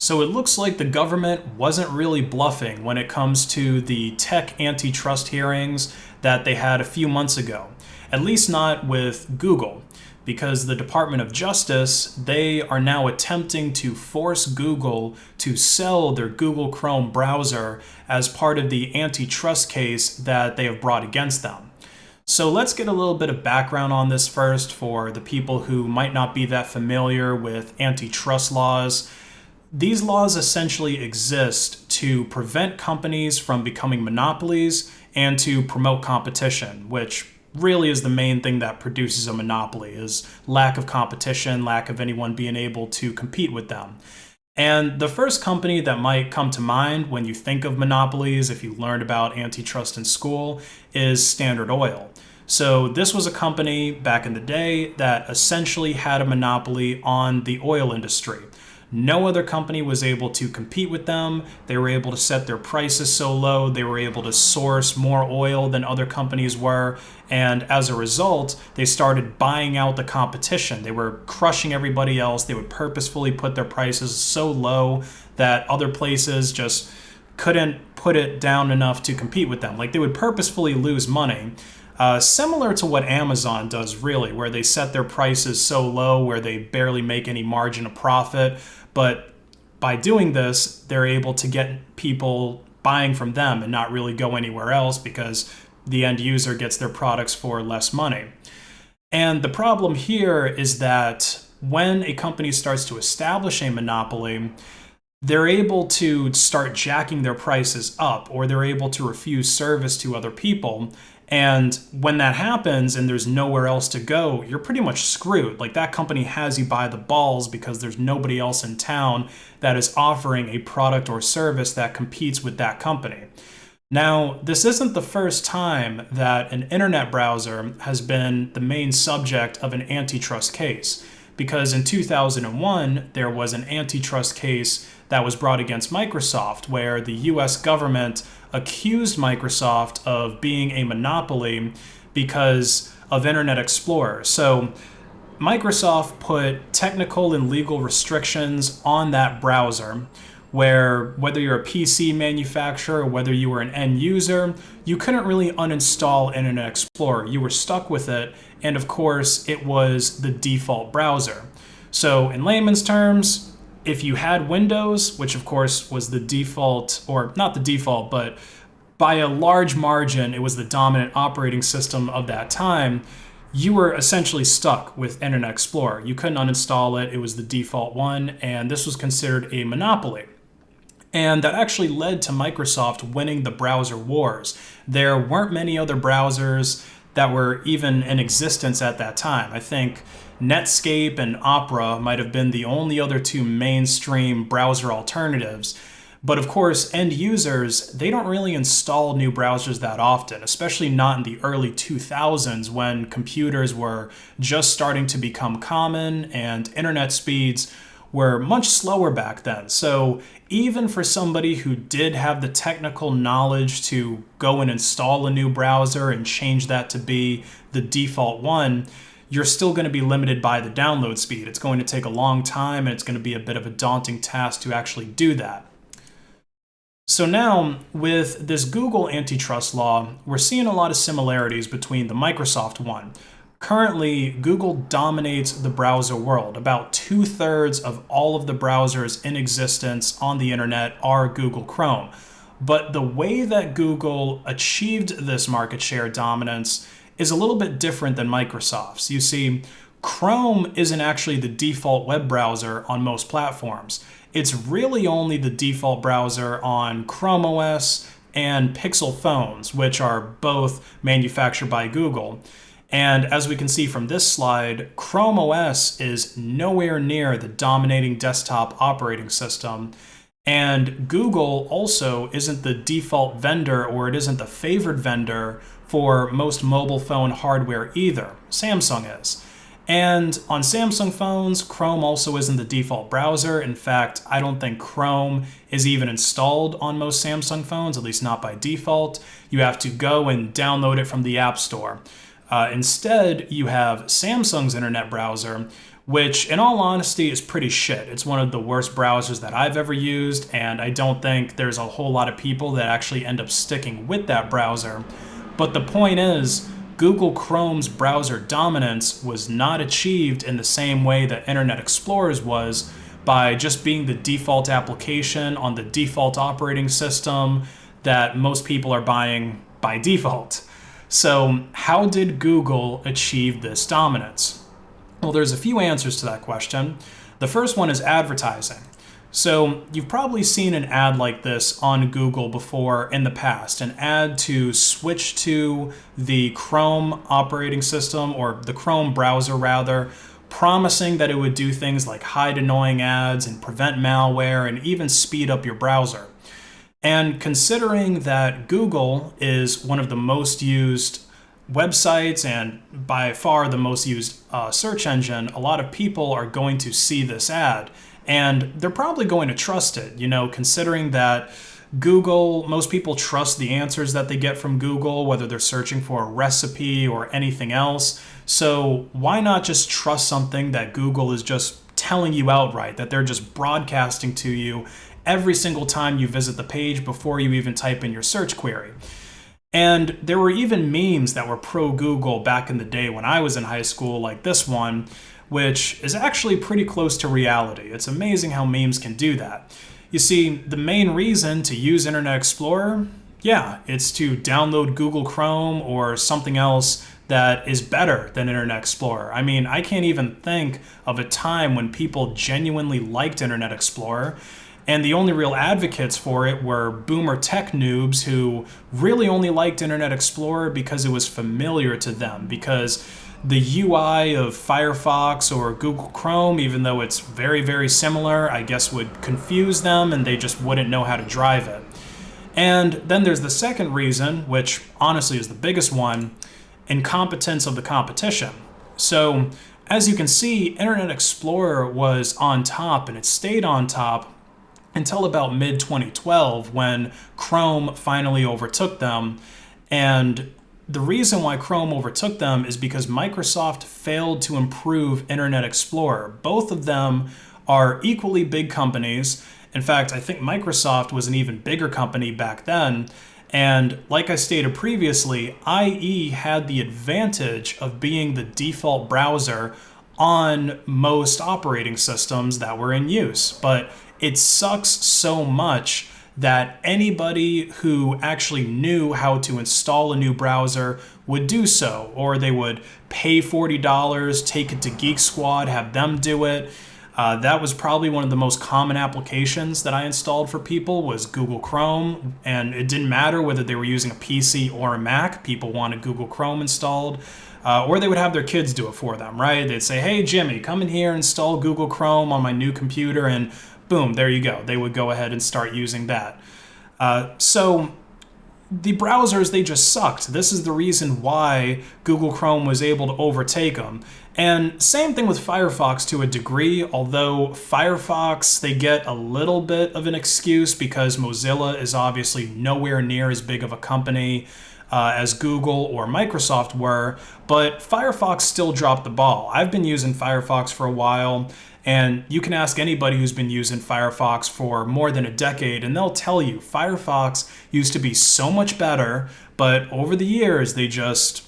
So it looks like the government wasn't really bluffing when it comes to the tech antitrust hearings that they had a few months ago, at least not with Google, because the Department of Justice, they are now attempting to force Google to sell their Google Chrome browser as part of the antitrust case that they have brought against them. So let's get a little bit of background on this first for the people who might not be that familiar with antitrust laws. These laws essentially exist to prevent companies from becoming monopolies and to promote competition, which really is the main thing that produces a monopoly, is lack of competition, lack of anyone being able to compete with them. And the first company that might come to mind when you think of monopolies, if you learned about antitrust in school, is Standard Oil. So this was a company back in the day that essentially had a monopoly on the oil industry. No other company was able to compete with them. They were able to set their prices so low. They were able to source more oil than other companies were. And as a result, they started buying out the competition. They were crushing everybody else. They would purposefully put their prices so low that other places just couldn't put it down enough to compete with them. Like, they would purposefully lose money. Similar to what Amazon does, really, where they set their prices so low where they barely make any margin of profit. But by doing this, they're able to get people buying from them and not really go anywhere else because the end user gets their products for less money. And the problem here is that when a company starts to establish a monopoly, they're able to start jacking their prices up, or they're able to refuse service to other people. And when that happens and there's nowhere else to go, you're pretty much screwed. Like, that company has you by the balls because there's nobody else in town that is offering a product or service that competes with that company. Now, this isn't the first time that an internet browser has been the main subject of an antitrust case, because in 2001, there was an antitrust case that was brought against Microsoft, where the US government accused Microsoft of being a monopoly because of Internet Explorer. So Microsoft put technical and legal restrictions on that browser, where whether you're a PC manufacturer or whether you were an end user, you couldn't really uninstall Internet Explorer. You were stuck with it, and of course, it was the default browser. So in layman's terms, if you had Windows, which of course was the default, or not the default, but by a large margin, it was the dominant operating system of that time, you were essentially stuck with Internet Explorer. You couldn't uninstall it. It was the default one, and this was considered a monopoly. And that actually led to Microsoft winning the browser wars. There weren't many other browsers that were even in existence at that time. I think Netscape and Opera might have been the only other two mainstream browser alternatives. But of course, end users, they don't really install new browsers that often, especially not in the early 2000s when computers were just starting to become common and internet speeds were much slower back then. So even for somebody who did have the technical knowledge to go and install a new browser and change that to be the default one, you're still going to be limited by the download speed. It's going to take a long time, and it's going to be a bit of a daunting task to actually do that. So now, with this Google antitrust law, we're seeing a lot of similarities between the Microsoft one. Currently, Google dominates the browser world. About 2/3 of all of the browsers in existence on the internet are Google Chrome. But the way that Google achieved this market share dominance is a little bit different than Microsoft's. You see, Chrome isn't actually the default web browser on most platforms. It's really only the default browser on Chrome OS and Pixel phones, which are both manufactured by Google. And as we can see from this slide, Chrome OS is nowhere near the dominating desktop operating system. And Google also isn't the default vendor, or it isn't the favored vendor for most mobile phone hardware either. Samsung is. And on Samsung phones, Chrome also isn't the default browser. In fact, I don't think Chrome is even installed on most Samsung phones, at least not by default. You have to go and download it from the App Store. Instead, you have Samsung's internet browser, which in all honesty is pretty shit. It's one of the worst browsers that I've ever used, and I don't think there's a whole lot of people that actually end up sticking with that browser. But the point is, Google Chrome's browser dominance was not achieved in the same way that Internet Explorer's was, by just being the default application on the default operating system that most people are buying by default. So how did Google achieve this dominance? Well, there's a few answers to that question. The first one is advertising. So you've probably seen an ad like this on Google before in the past, an ad to switch to the Chrome operating system, or the Chrome browser rather, promising that it would do things like hide annoying ads and prevent malware and even speed up your browser. And considering that Google is one of the most used websites and by far the most used search engine, a lot of people are going to see this ad and they're probably going to trust it, considering that Google, most people trust the answers that they get from Google, whether they're searching for a recipe or anything else. So why not just trust something that Google is just telling you outright, that they're just broadcasting to you every single time you visit the page before you even type in your search query? And there were even memes that were pro-Google back in the day when I was in high school, like this one, which is actually pretty close to reality. It's amazing how memes can do that. You see, the main reason to use Internet Explorer, it's to download Google Chrome or something else that is better than Internet Explorer. I mean, I can't even think of a time when people genuinely liked Internet Explorer, and the only real advocates for it were boomer tech noobs who really only liked Internet Explorer because it was familiar to them, because the UI of Firefox or Google Chrome, even though it's very, very similar, I guess would confuse them and they just wouldn't know how to drive it. And then there's the second reason, which honestly is the biggest one, incompetence of the competition. So as you can see, Internet Explorer was on top, and it stayed on top until about mid-2012 when Chrome finally overtook them. And the reason why Chrome overtook them is because Microsoft failed to improve Internet Explorer. Both of them are equally big companies. In fact, I think Microsoft was an even bigger company back then. And like I stated previously, IE had the advantage of being the default browser on most operating systems that were in use. But it sucks so much that anybody who actually knew how to install a new browser would do so, or they would pay $40, take it to Geek Squad, have them do it. That was probably one of the most common applications that I installed for people was Google Chrome, and it didn't matter whether they were using a PC or a Mac. People wanted Google Chrome installed, or they would have their kids do it for them, right? They'd say, hey, Jimmy, come in here, install Google Chrome on my new computer, and boom, there you go. They would go ahead and start using that. So the browsers, they just sucked. This is the reason why Google Chrome was able to overtake them. And same thing with Firefox to a degree, although Firefox, they get a little bit of an excuse because Mozilla is obviously nowhere near as big of a company as Google or Microsoft were, but Firefox still dropped the ball. I've been using Firefox for a while, and you can ask anybody who's been using Firefox for more than a decade, and they'll tell you Firefox used to be so much better, but over the years, they just,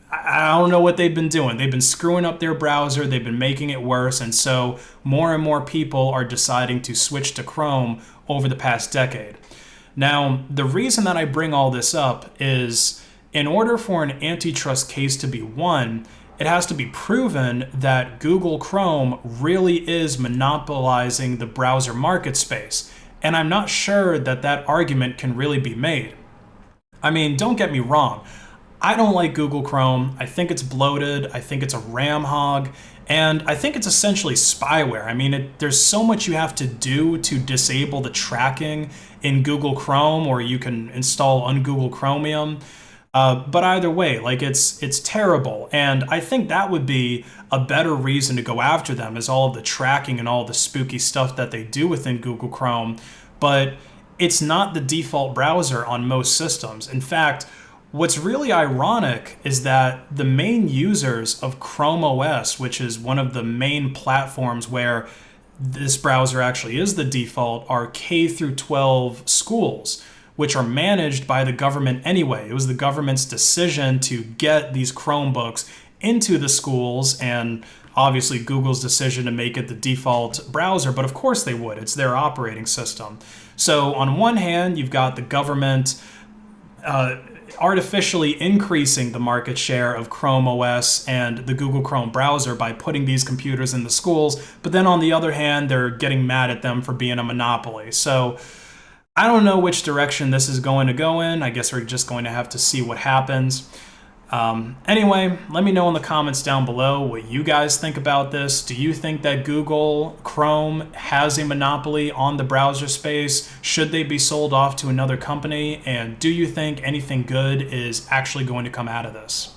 I don't know what they've been doing. They've been screwing up their browser, they've been making it worse, and so more and more people are deciding to switch to Chrome over the past decade. Now, the reason that I bring all this up is in order for an antitrust case to be won, it has to be proven that Google Chrome really is monopolizing the browser market space. And I'm not sure that that argument can really be made. I mean, don't get me wrong. I don't like Google Chrome. I think it's bloated. I think it's a RAM hog. And I think it's essentially spyware. I mean, there's so much you have to do to disable the tracking in Google Chrome, or you can install ungoogle Chromium. But either way, like it's terrible. And I think that would be a better reason to go after them, is all of the tracking and all the spooky stuff that they do within Google Chrome. But it's not the default browser on most systems. In fact, What's really ironic is that the main users of Chrome OS, which is one of the main platforms where this browser actually is the default, are K through 12 schools, which are managed by the government anyway. It was the government's decision to get these Chromebooks into the schools, and obviously Google's decision to make it the default browser, but of course they would. It's their operating system. So on one hand, you've got the government artificially increasing the market share of Chrome OS and the Google Chrome browser by putting these computers in the schools, but then on the other hand, they're getting mad at them for being a monopoly. So I don't know which direction this is going to go in. I guess we're just going to have to see what happens. Anyway, let me know in the comments down below what you guys think about this. Do you think that Google Chrome has a monopoly on the browser space? Should they be sold off to another company? And do you think anything good is actually going to come out of this?